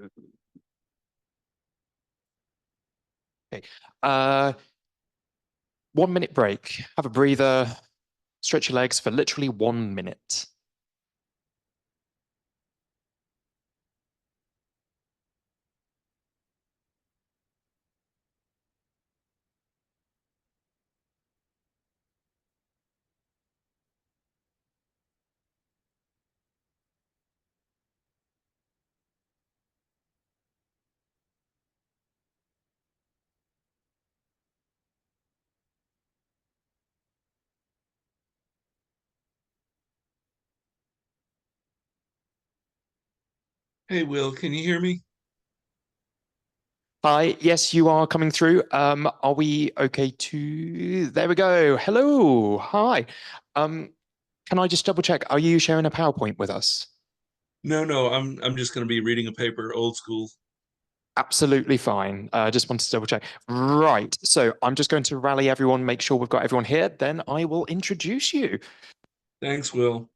Okay. 1 minute break. Have a breather. Stretch your legs for literally 1 minute. Hey, Will, can you hear me? Hi, yes, you are coming through. Are we okay to... There we go. Hello. Hi. Um, can I just double check? Are you sharing a PowerPoint with us? No, I'm just going to be reading a paper, old school. Absolutely fine. Just wanted to double check. Right. So I'm just going to rally everyone, make sure we've got everyone here. Then I will introduce you. Thanks, Will.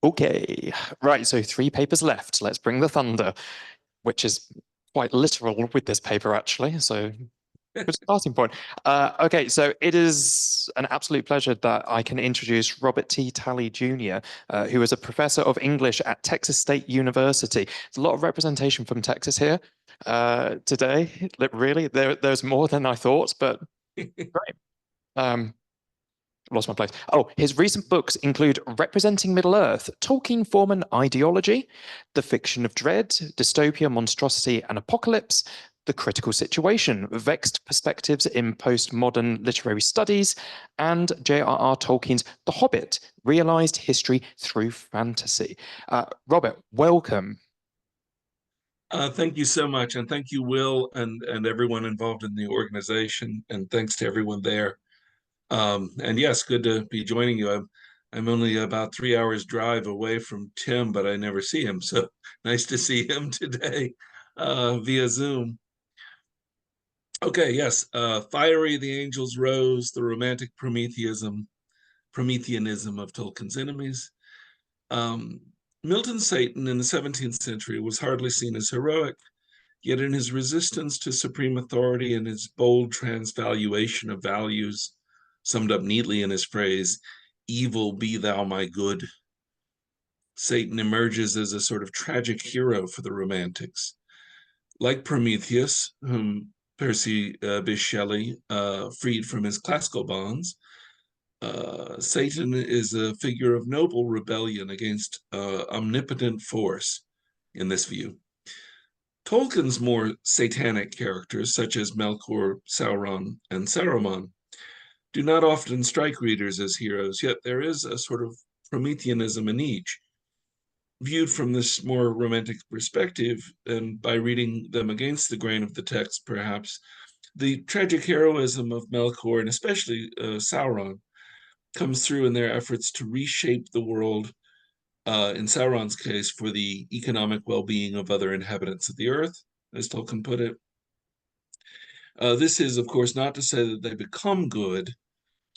Okay. Right. So 3 papers left. Let's bring the thunder, which is quite literal with this paper, actually. So good starting point. Okay, so it is an absolute pleasure that I can introduce Robert T. Talley Jr., who is a professor of English at Texas State University. There's a lot of representation from Texas here today. Really, there's more than I thought, but great. Um, Lost my place. Oh, his recent books include Representing Middle-earth, Tolkien Form and Ideology, The Fiction of Dread, Dystopia, Monstrosity and Apocalypse, The Critical Situation, Vexed Perspectives in Postmodern Literary Studies, and J.R.R. Tolkien's The Hobbit, Realized History Through Fantasy. Robert, welcome. Thank you so much, and thank you, Will, and everyone involved in the organization, and thanks to everyone there. And yes, good to be joining you. I'm only about 3 hours drive away from Tim, but I never see him, so nice to see him today via Zoom. Okay, yes, Fiery the Angels Rose, the Romantic Prometheanism of Tolkien's Enemies. Um, Milton's Satan in the 17th century was hardly seen as heroic, yet in his resistance to supreme authority and his bold transvaluation of values, summed up neatly in his phrase, "Evil be thou my good," Satan emerges as a sort of tragic hero for the Romantics. Like Prometheus, whom Percy Bysshe Shelley freed from his classical bonds, Satan is a figure of noble rebellion against omnipotent force in this view. Tolkien's more satanic characters, such as Melkor, Sauron, and Saruman, do not often strike readers as heroes, yet there is a sort of Prometheanism in each. Viewed from this more romantic perspective, and by reading them against the grain of the text, perhaps, the tragic heroism of Melkor, and especially Sauron, comes through in their efforts to reshape the world, in Sauron's case, for the economic well-being of other inhabitants of the earth, as Tolkien put it. This is, of course, not to say that they become good,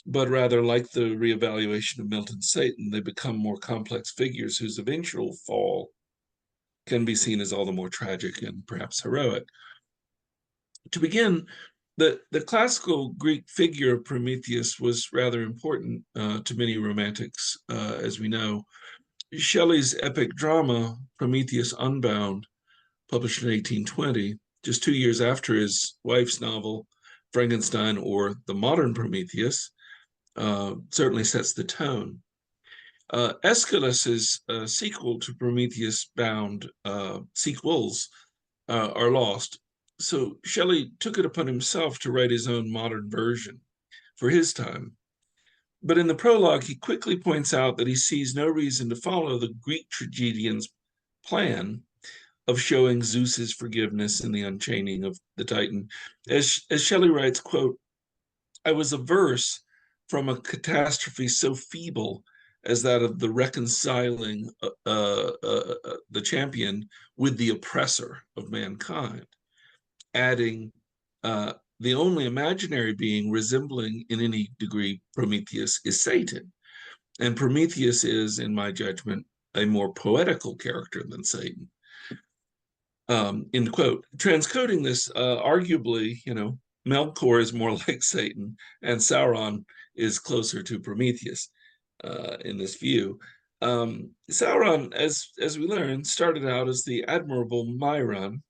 but rather, like the reevaluation of Milton's Satan, they become more complex figures whose eventual fall can be seen as all the more tragic and perhaps heroic. To begin, the classical Greek figure of Prometheus was rather important to many romantics, as we know. Shelley's epic drama, Prometheus Unbound, published in 1820, just 2 years after his wife's novel, Frankenstein or The Modern Prometheus, certainly sets the tone. Aeschylus's sequel to Prometheus Bound, sequels are lost. So Shelley took it upon himself to write his own modern version for his time. But in the prologue, he quickly points out that he sees no reason to follow the Greek tragedian's plan of showing Zeus's forgiveness in the unchaining of the Titan. As Shelley writes, quote, "I was averse from a catastrophe so feeble as that of the reconciling the champion with the oppressor of mankind," adding, the only imaginary being resembling in any degree Prometheus is Satan. And Prometheus is, in my judgment, a more poetical character than Satan. End quote. Transcoding this, arguably, Melkor is more like Satan, and Sauron is closer to Prometheus in this view. Sauron, as we learn, started out as the admirable Myron,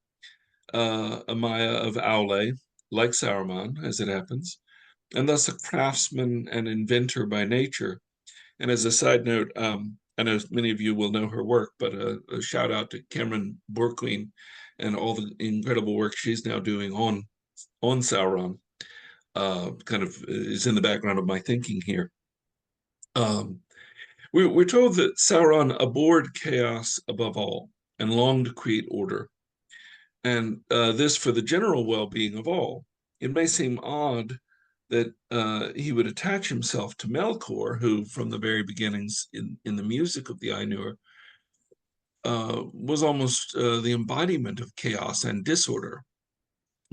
a Maya of Aule, like Saruman, as it happens, and thus a craftsman and inventor by nature. And as a side note, I know many of you will know her work, but a shout out to Cameron Bourquin and all the incredible work she's now doing on Sauron. Kind of is in the background of my thinking here. We're told that Sauron abhorred chaos above all and longed to create order, and this for the general well-being of all. It may seem odd that he would attach himself to Melkor, who from the very beginnings in the music of the Ainur was almost the embodiment of chaos and disorder.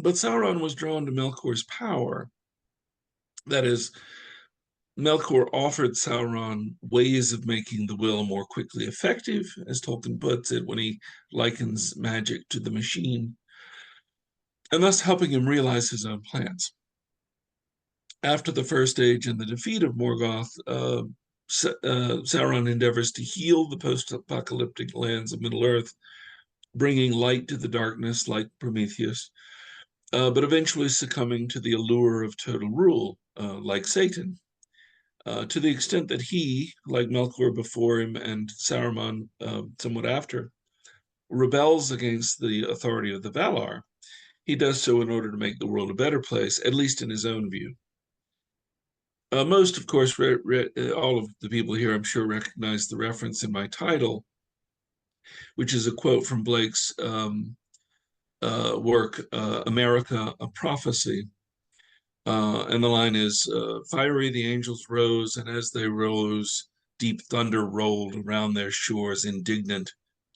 But Sauron was drawn to Melkor's power. That is, Melkor offered Sauron ways of making the will more quickly effective, as Tolkien puts it, when he likens magic to the machine, and thus helping him realize his own plans. After the First Age and the defeat of Morgoth, Sauron endeavors to heal the post-apocalyptic lands of Middle-earth, bringing light to the darkness like Prometheus, but eventually succumbing to the allure of total rule, like Satan, to the extent that he, like Melkor before him and Saruman somewhat after, rebels against the authority of the Valar. He does so in order to make the world a better place, at least in his own view. Most, of course, all of the people here, I'm sure, recognize the reference in my title, which is a quote from Blake's work, America, A Prophecy. And the line is, fiery the angels rose, and as they rose, deep thunder rolled around their shores, indignant,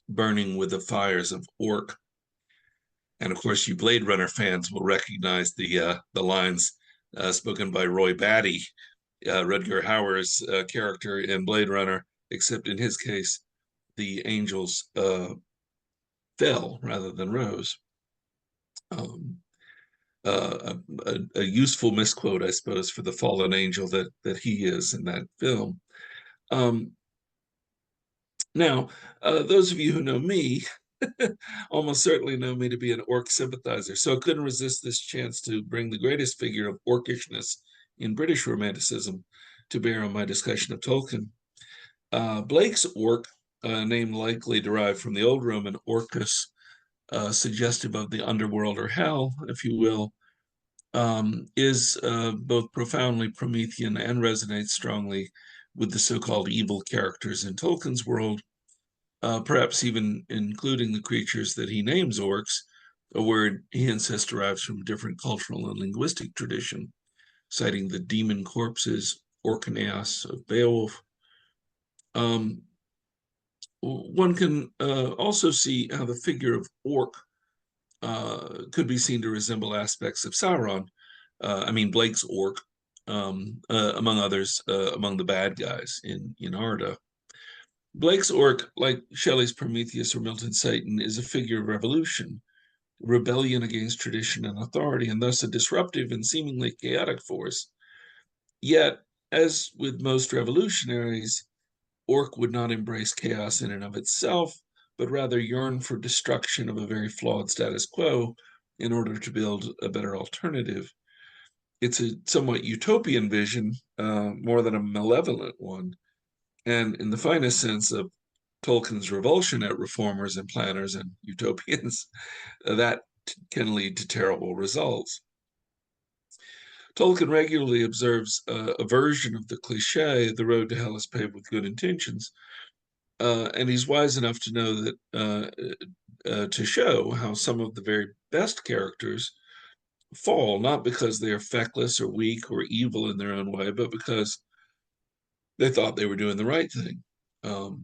burning with the fires of Orc. And of course, you Blade Runner fans will recognize the lines spoken by Roy Batty, Rutger Hauer's character in Blade Runner, except in his case, the angels fell rather than rose. A useful misquote, I suppose, for the fallen angel that he is in that film. Now, those of you who know me almost certainly know me to be an Orc sympathizer, so I couldn't resist this chance to bring the greatest figure of Orcishness in British Romanticism to bear on my discussion of Tolkien. Blake's Orc, name likely derived from the Old Roman Orcus, suggestive of the underworld or hell, if you will, is both profoundly Promethean and resonates strongly with the so-called evil characters in Tolkien's world, perhaps even including the creatures that he names orcs, a word he insists derives from a different cultural and linguistic tradition, citing the demon corpses, Orcaneas of Beowulf. One can also see how the figure of Orc could be seen to resemble aspects of Sauron. Blake's Orc, among others, among the bad guys in Arda. Blake's Orc, like Shelley's Prometheus or Milton's Satan, is a figure of revolution, rebellion against tradition and authority, and thus a disruptive and seemingly chaotic force. Yet, as with most revolutionaries, Orc would not embrace chaos in and of itself, but rather yearn for destruction of a very flawed status quo in order to build a better alternative. It's a somewhat utopian vision, more than a malevolent one, and in the finest sense of Tolkien's revulsion at reformers and planners and utopians, that can lead to terrible results. Tolkien regularly observes a version of the cliche, the road to hell is paved with good intentions, and he's wise enough to know that to show how some of the very best characters fall, not because they are feckless or weak or evil in their own way, but because they thought they were doing the right thing.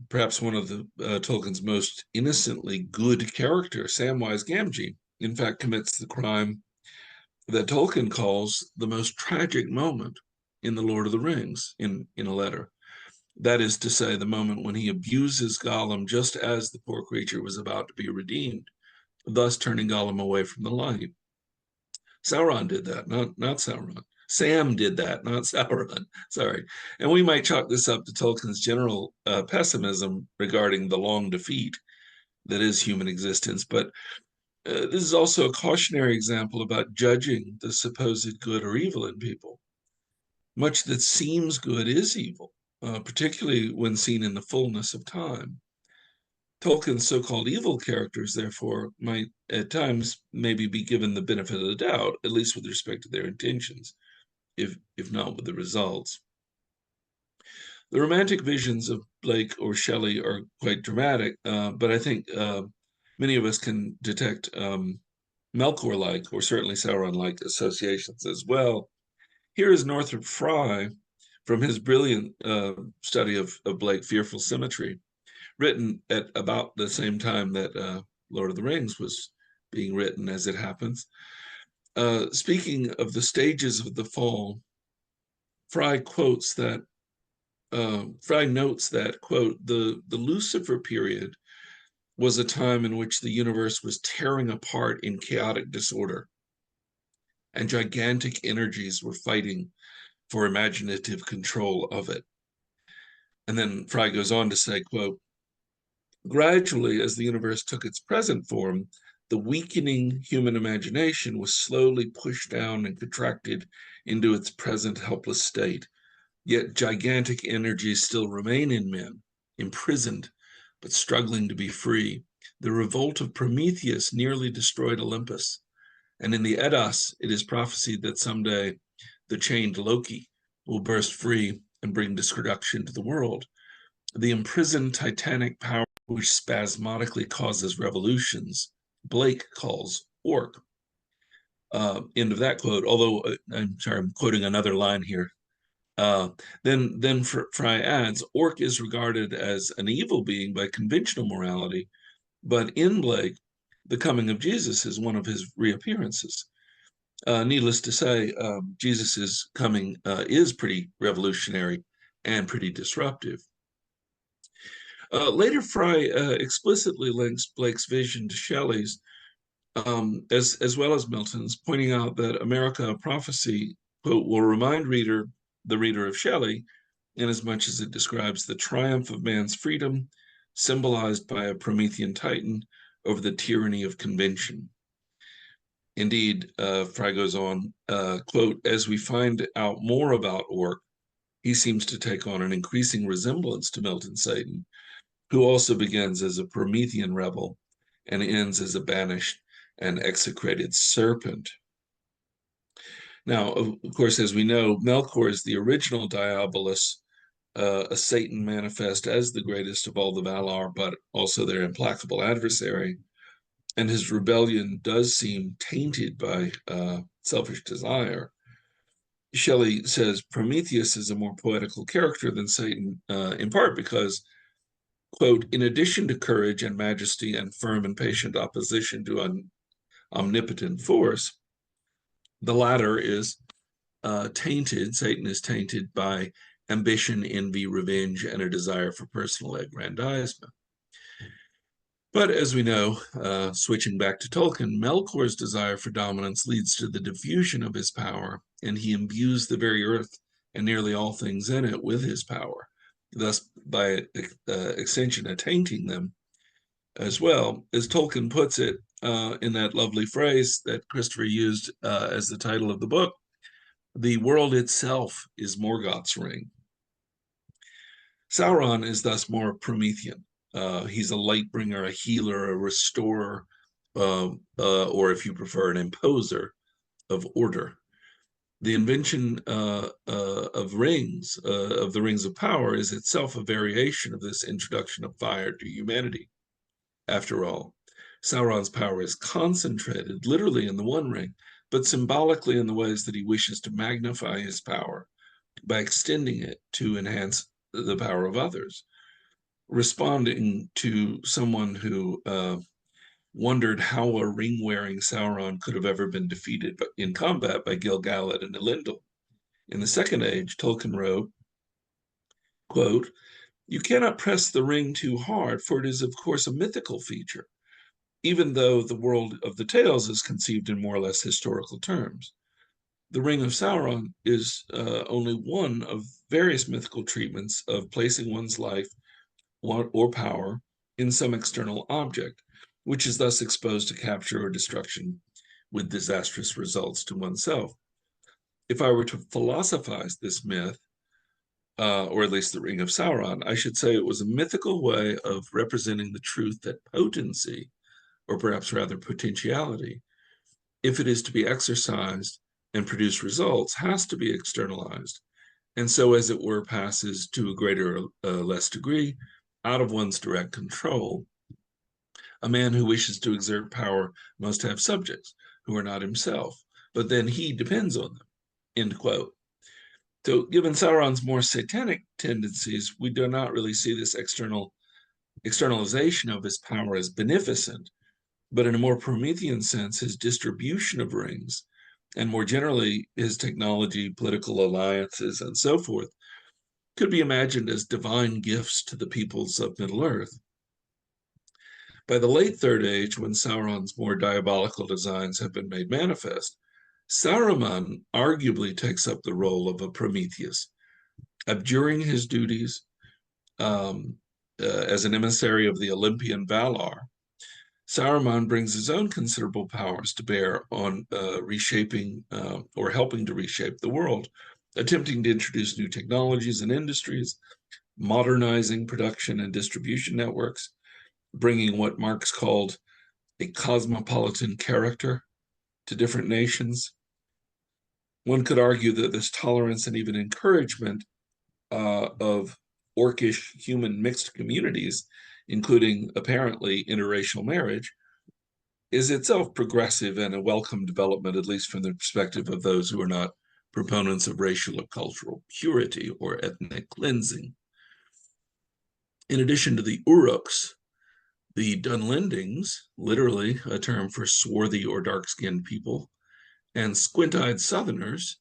Perhaps one of the Tolkien's most innocently good characters, Samwise Gamgee, in fact commits the crime that Tolkien calls the most tragic moment in The Lord of the Rings in a letter. That is to say, the moment when he abuses Gollum just as the poor creature was about to be redeemed, thus turning Gollum away from the light. Sauron did that, not Sauron. Sam did that, not Sauron. Sorry. And we might chalk this up to Tolkien's general pessimism regarding the long defeat that is human existence. But this is also a cautionary example about judging the supposed good or evil in people. Much that seems good is evil, particularly when seen in the fullness of time. Tolkien's so-called evil characters, therefore, might at times maybe be given the benefit of the doubt, at least with respect to their intentions, if not with the results. The romantic visions of Blake or Shelley are quite dramatic, but I think many of us can detect Melkor-like, or certainly Sauron-like associations as well. Here is Northrop Frye from his brilliant study of Blake, Fearful Symmetry, written at about the same time that Lord of the Rings was being written, as it happens. Speaking of the stages of the fall, Frye notes that, quote, the Lucifer period was a time in which the universe was tearing apart in chaotic disorder, and gigantic energies were fighting for imaginative control of it. And then Frye goes on to say, quote, gradually, as the universe took its present form, the weakening human imagination was slowly pushed down and contracted into its present helpless state. Yet gigantic energies still remain in men, imprisoned, but struggling to be free. The revolt of Prometheus nearly destroyed Olympus. And in the Eddas, it is prophesied that someday the chained Loki will burst free and bring destruction to the world. The imprisoned titanic power which spasmodically causes revolutions, Blake calls Orc. End of that quote, although I'm sorry, I'm quoting another line here. Then Frye adds, Orc is regarded as an evil being by conventional morality, but in Blake, the coming of Jesus is one of his reappearances. Needless to say, Jesus's coming is pretty revolutionary and pretty disruptive. Later, Frye explicitly links Blake's vision to Shelley's, as well as Milton's, pointing out that America prophecy, quote, will remind the reader of Shelley, inasmuch as it describes the triumph of man's freedom, symbolized by a Promethean Titan, over the tyranny of convention. Indeed, Frye goes on, quote, as we find out more about Orc, he seems to take on an increasing resemblance to Milton's Satan, who also begins as a Promethean rebel and ends as a banished and execrated serpent. Now, of course, as we know, Melkor is the original Diabolus, a Satan manifest as the greatest of all the Valar, but also their implacable adversary. And his rebellion does seem tainted by selfish desire. Shelley says Prometheus is a more poetical character than Satan, in part because, quote, in addition to courage and majesty and firm and patient opposition to an omnipotent force, the latter is tainted, Satan is tainted by ambition, envy, revenge, and a desire for personal aggrandizement. But as we know, switching back to Tolkien, Melkor's desire for dominance leads to the diffusion of his power, and he imbues the very earth and nearly all things in it with his power, thus by extension attainting them as well. As Tolkien puts it in that lovely phrase that Christopher used as the title of the book, the world itself is Morgoth's ring. Sauron is thus more Promethean. He's a light bringer, a healer, a restorer, or if you prefer, an imposer of order. The invention of rings, of the rings of power, is itself a variation of this introduction of fire to humanity. After all, Sauron's power is concentrated literally in the One Ring, but symbolically in the ways that he wishes to magnify his power by extending it to enhance the power of others. Responding to someone who wondered how a ring-wearing Sauron could have ever been defeated in combat by Gil-galad and Elendil. In the Second Age, Tolkien wrote, quote, "You cannot press the ring too hard, for it is, of course, a mythical feature, even though the world of the tales is conceived in more or less historical terms. The Ring of Sauron is only one of various mythical treatments of placing one's life or power in some external object, which is thus exposed to capture or destruction with disastrous results to oneself. If I were to philosophize this myth, or at least the Ring of Sauron, I should say it was a mythical way of representing the truth that potency, or perhaps rather potentiality, if it is to be exercised and produce results, has to be externalized, and so, as it were, passes to a greater or less degree out of one's direct control. A man who wishes to exert power must have subjects who are not himself, but then he depends on them." End quote. So, given Sauron's more satanic tendencies, we do not really see this externalization of his power as beneficent, but in a more Promethean sense, his distribution of rings, and more generally, his technology, political alliances, and so forth, could be imagined as divine gifts to the peoples of Middle-earth. By the late Third Age, when Sauron's more diabolical designs have been made manifest, Saruman arguably takes up the role of a Prometheus, abjuring his duties as an emissary of the Olympian Valar. Saruman brings his own considerable powers to bear on reshaping or helping to reshape the world, attempting to introduce new technologies and industries, modernizing production and distribution networks, bringing what Marx called a cosmopolitan character to different nations. One could argue that this tolerance and even encouragement of orcish human mixed communities, including apparently interracial marriage, is itself progressive and a welcome development, at least from the perspective of those who are not proponents of racial or cultural purity or ethnic cleansing. In addition to the Uruks, the Dunlendings, literally a term for swarthy or dark-skinned people, and squint-eyed Southerners,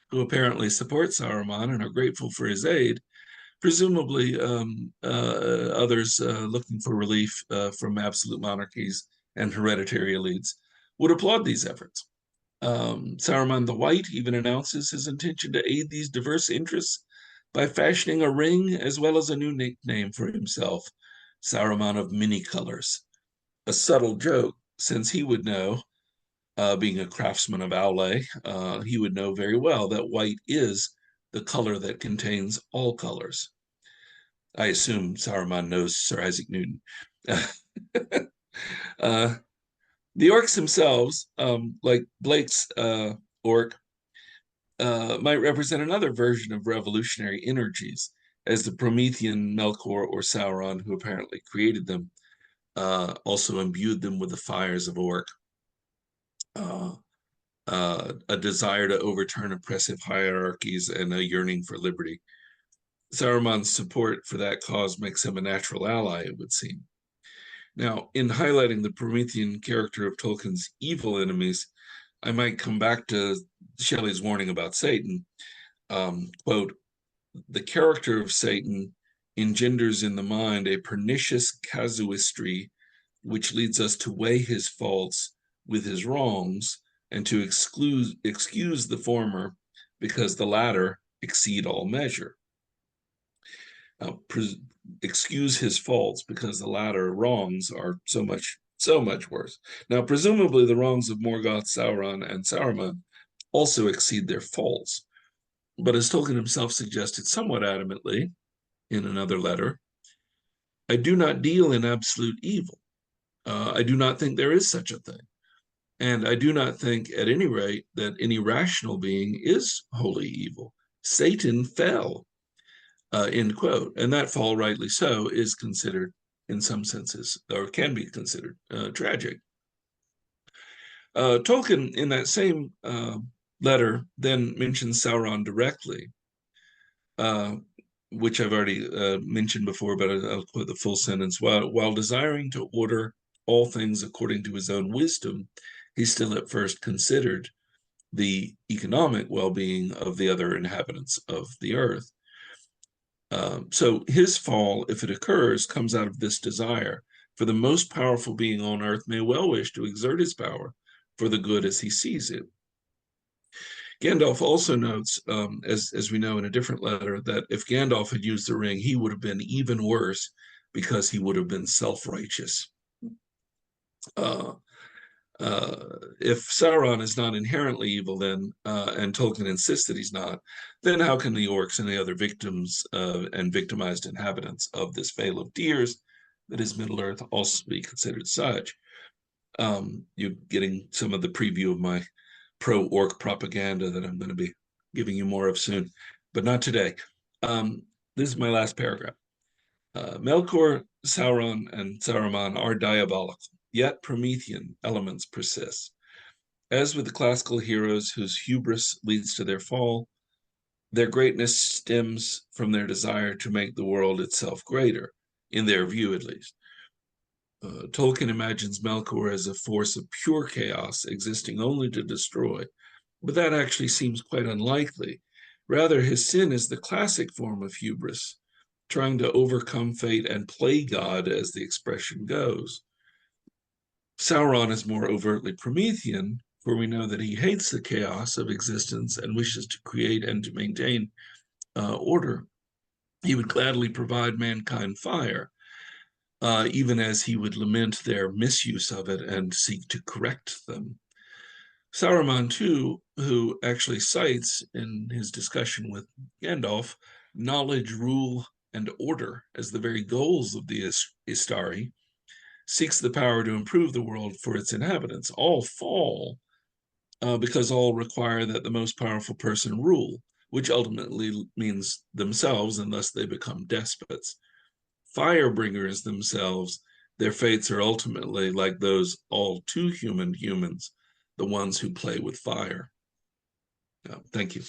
who apparently support Saruman and are grateful for his aid, presumably others looking for relief from absolute monarchies and hereditary elites, would applaud these efforts. Saruman the White even announces his intention to aid these diverse interests by fashioning a ring as well as a new nickname for himself, Saruman of Many Colors. A subtle joke, since he would know, being a craftsman of Aule, he would know very well that white is the color that contains all colors. I assume Saruman knows Sir Isaac Newton. The orcs themselves, like Blake's orc, might represent another version of revolutionary energies, as the Promethean Melkor or Sauron, who apparently created them, also imbued them with the fires of orc. A desire to overturn oppressive hierarchies and a yearning for liberty. Saruman's support for that cause makes him a natural ally, it would seem. Now, in highlighting the Promethean character of Tolkien's evil enemies, I might come back to Shelley's warning about Satan. Quote, "The character of Satan engenders in the mind a pernicious casuistry which leads us to weigh his faults with his wrongs and to excuse the former because the latter exceed all measure." Excuse his faults because the latter wrongs are so much worse. Now, presumably the wrongs of Morgoth, Sauron, and Saruman also exceed their faults. But as Tolkien himself suggested somewhat adamantly in another letter, "I do not deal in absolute evil. I do not think there is such a thing. And I do not think, at any rate, that any rational being is wholly evil. Satan fell." End quote. And that fall, rightly so, is considered, in some senses, or can be considered tragic. Tolkien, in that same letter, then mentions Sauron directly, which I've already mentioned before, but I'll quote the full sentence. While desiring to order all things according to his own wisdom, he still at first considered the economic well-being of the other inhabitants of the earth. So his fall, if it occurs, comes out of this desire, for the most powerful being on earth may well wish to exert his power for the good as he sees it. Gandalf also notes, as we know in a different letter, that if Gandalf had used the ring, he would have been even worse because he would have been self-righteous. If Sauron is not inherently evil, then, and Tolkien insists that he's not, then how can the orcs and the other victims and victimized inhabitants of this Vale of Tears, that is Middle-earth, also be considered such? You're getting some of the preview of my pro-orc propaganda that I'm going to be giving you more of soon, but not today. This is my last paragraph. Melkor, Sauron, and Saruman are diabolical, yet Promethean elements persist. As with the classical heroes whose hubris leads to their fall, their greatness stems from their desire to make the world itself greater, in their view at least. Tolkien imagines Melkor as a force of pure chaos existing only to destroy, but that actually seems quite unlikely. Rather, his sin is the classic form of hubris, trying to overcome fate and play God, as the expression goes. Sauron is more overtly Promethean, for we know that he hates the chaos of existence and wishes to create and to maintain order. He would gladly provide mankind fire, even as he would lament their misuse of it and seek to correct them. Saruman, too, who actually cites in his discussion with Gandalf knowledge, rule, and order as the very goals of the Istari, seeks the power to improve the world for its inhabitants. All fall because all require that the most powerful person rule, which ultimately means themselves, and thus they become despots. Firebringers themselves, their fates are ultimately like those all too human humans, the ones who play with fire. Thank you.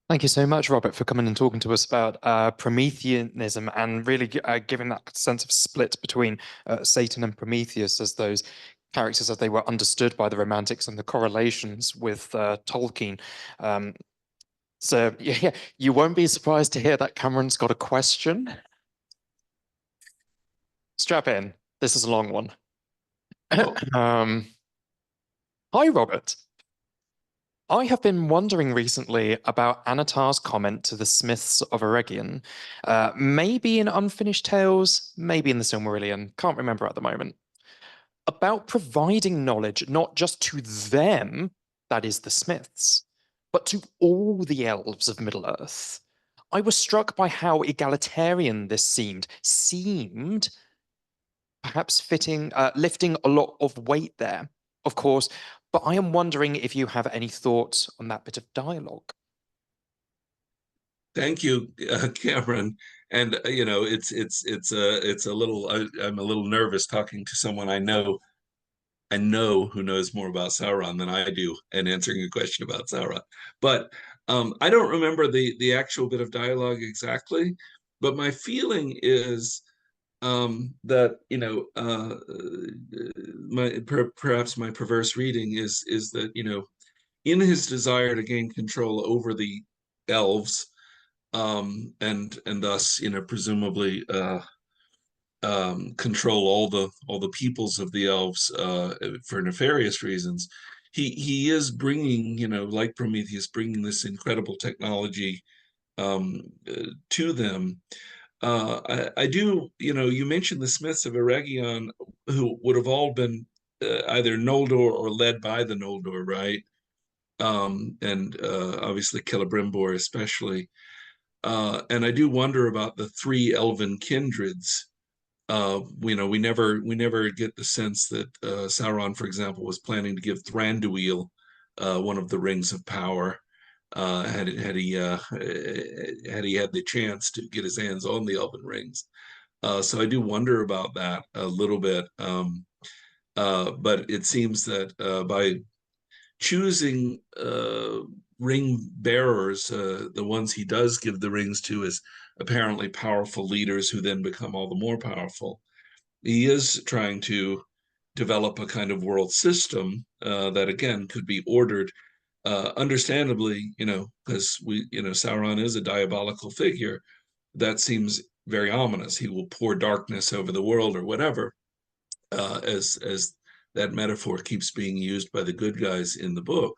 Thank you so much, Robert, for coming and talking to us about Prometheanism and really giving that sense of split between Satan and Prometheus as those characters as they were understood by the Romantics and the correlations with Tolkien. So yeah, you won't be surprised to hear that Cameron's got a question. Strap in. This is a long one. Oh. Hi, Robert. I have been wondering recently about Anatar's comment to the Smiths of Eregion, maybe in Unfinished Tales, maybe in the Silmarillion, can't remember at the moment, about providing knowledge not just to them, that is the Smiths, but to all the elves of Middle-earth. I was struck by how egalitarian this seemed perhaps lifting a lot of weight there, of course, but I am wondering if you have any thoughts on that bit of dialogue. Thank you, Cameron. And it's a little. I'm a little nervous talking to someone I know who knows more about Sauron than I do, and answering a question about Sauron. But I don't remember the actual bit of dialogue exactly. But my feeling is that perhaps my perverse reading is that in his desire to gain control over the elves, and thus presumably control all the peoples of the elves for nefarious reasons, he is bringing, like Prometheus, bringing this incredible technology to them. I do, you mentioned the Smiths of Eregion, who would have all been either Noldor or led by the Noldor, right? And obviously Celebrimbor especially. And I do wonder about the three elven kindreds. We never get the sense that Sauron, for example, was planning to give Thranduil one of the rings of power. Had he had the chance to get his hands on the elven rings. So I do wonder about that a little bit. But it seems that by choosing ring bearers, the ones he does give the rings to, as apparently powerful leaders who then become all the more powerful. He is trying to develop a kind of world system that again could be ordered understandably, because Sauron is a diabolical figure. That seems very ominous. He will pour darkness over the world or whatever, as that metaphor keeps being used by the good guys in the book.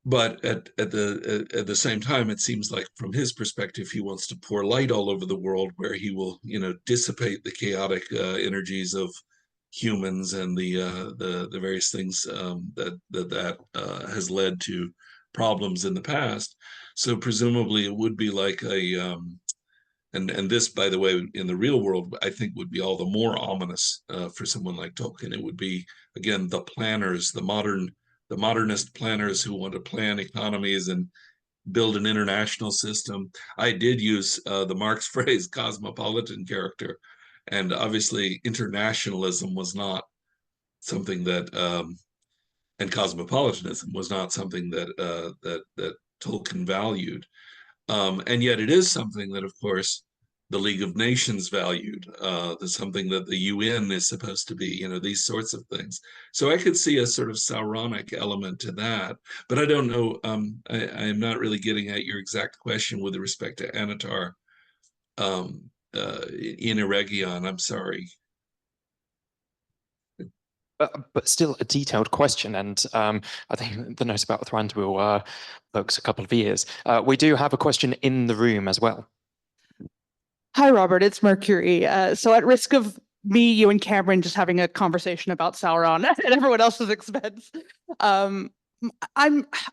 But at the same time, it seems like from his perspective, he wants to pour light all over the world, where he will, dissipate the chaotic energies of humans and the various things that has led to problems in the past. So presumably, it would be like and this, by the way, in the real world, I think would be all the more ominous for someone like Tolkien. It would be, again, the planners, the modernist planners who want to plan economies and build an international system. I did use the Marx phrase cosmopolitan character, and obviously internationalism was not something that, and cosmopolitanism was not something that Tolkien valued. And yet it is something that, of course, the League of Nations valued. That's something that the UN is supposed to be, these sorts of things. So I could see a sort of Sauronic element to that, but I don't know. I am not really getting at your exact question with respect to Anatar in Eregion. I'm sorry. But still a detailed question, and I think the note about Thranduil will focus a couple of years. We do have a question in the room as well. Hi, Robert. It's Mercury. So at risk of me, you, and Cameron just having a conversation about Sauron at everyone else's expense, I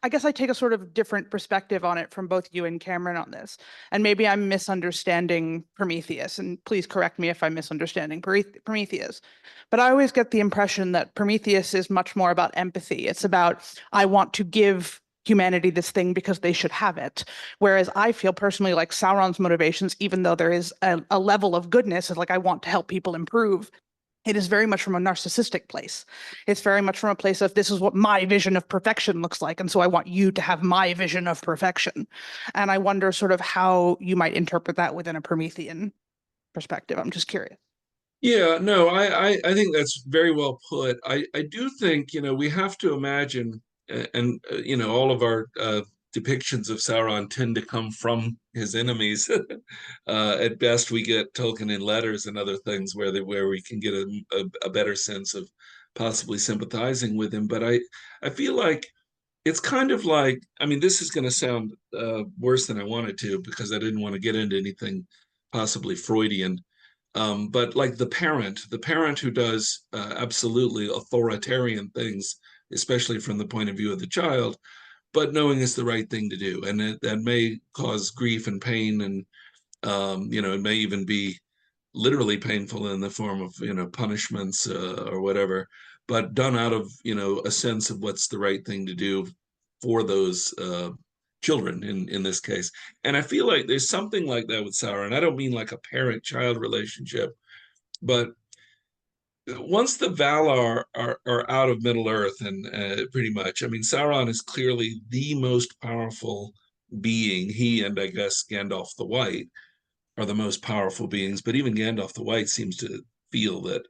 guess I take a sort of different perspective on it from both you and Cameron on this. And maybe I'm misunderstanding Prometheus, and please correct me if I'm misunderstanding Prometheus. But I always get the impression that Prometheus is much more about empathy. It's about, I want to give humanity this thing because they should have it. Whereas I feel personally like Sauron's motivations, even though there is a level of goodness, is like, I want to help people improve. It is very much from a narcissistic place. It's very much from a place of, this is what my vision of perfection looks like, and so I want you to have my vision of perfection. And I wonder sort of how you might interpret that within a Promethean perspective. I'm just curious. Yeah, no, I think that's very well put. I do think, we have to imagine, and all of our depictions of Sauron tend to come from his enemies. At best, we get Tolkien in letters and other things where we can get a better sense of possibly sympathizing with him. But I feel like it's kind of like, I mean, this is going to sound worse than I wanted to, because I didn't want to get into anything possibly Freudian. But like the parent who does absolutely authoritarian things, especially from the point of view of the child, but knowing it's the right thing to do, and that may cause grief and pain, and it may even be literally painful in the form of punishments or whatever, but done out of a sense of what's the right thing to do for those children in this case. And I feel like there's something like that with Sauron. I don't mean like a parent-child relationship, but once the Valar are out of Middle Earth, and pretty much, I mean, Sauron is clearly the most powerful being. He and I guess Gandalf the White are the most powerful beings, but even Gandalf the White seems to feel that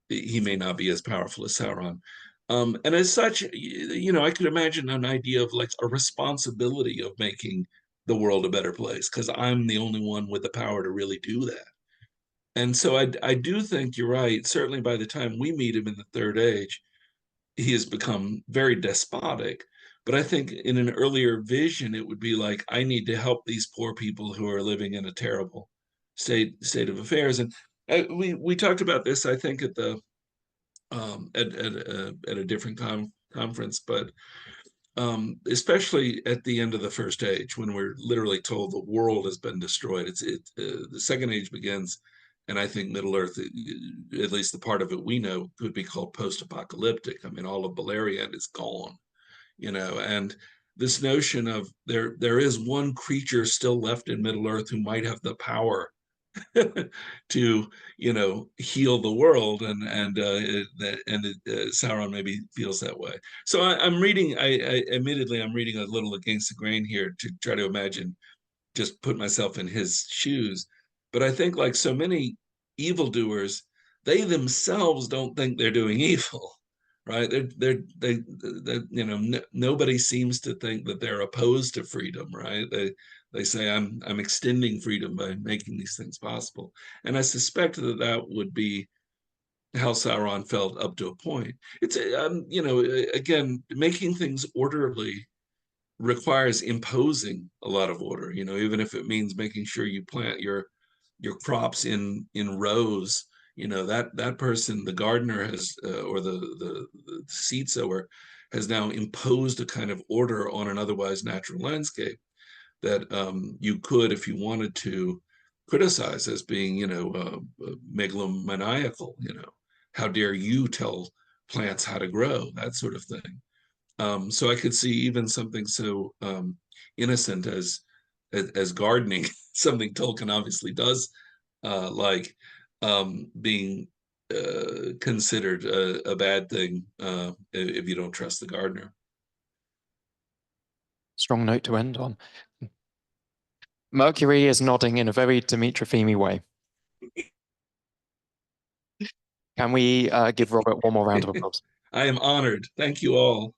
he may not be as powerful as Sauron. And as such, I could imagine an idea of like a responsibility of making the world a better place, because I'm the only one with the power to really do that. And so I do think you're right. Certainly by the time we meet him in the Third Age, he has become very despotic. But I think in an earlier vision, it would be like, I need to help these poor people who are living in a terrible state of affairs. And we talked about this, I think, at the at a different conference, but especially at the end of the First Age, when we're literally told the world has been destroyed. The Second Age begins, and I think Middle Earth, at least the part of it we know, could be called post-apocalyptic. I mean, all of Beleriand is gone, and this notion of there is one creature still left in Middle Earth who might have the power to, you know, heal the world, and Sauron maybe feels that way. So I'm reading. Admittedly, I'm reading a little against the grain here to try to imagine, just put myself in his shoes. But I think, like so many evildoers, they themselves don't think they're doing evil, right? They you know, nobody seems to think that they're opposed to freedom, right? They say I'm extending freedom by making these things possible, and I suspect that that would be how Sauron felt up to a point. It's you know, again, making things orderly requires imposing a lot of order, you know, even if it means making sure you plant your crops in rows. You know, that person, the gardener, has or the seed sower has now imposed a kind of order on an otherwise natural landscape that you could, if you wanted to, criticize as being, you know, megalomaniacal. You know, how dare you tell plants how to grow, that sort of thing. So I could see even something so innocent as gardening, something Tolkien obviously does like, being considered a bad thing if you don't trust the gardener. Strong note to end on. Mercury is nodding in a very Dimitri Fimi way. Can we give Robert one more round of applause? I am honored. Thank you all.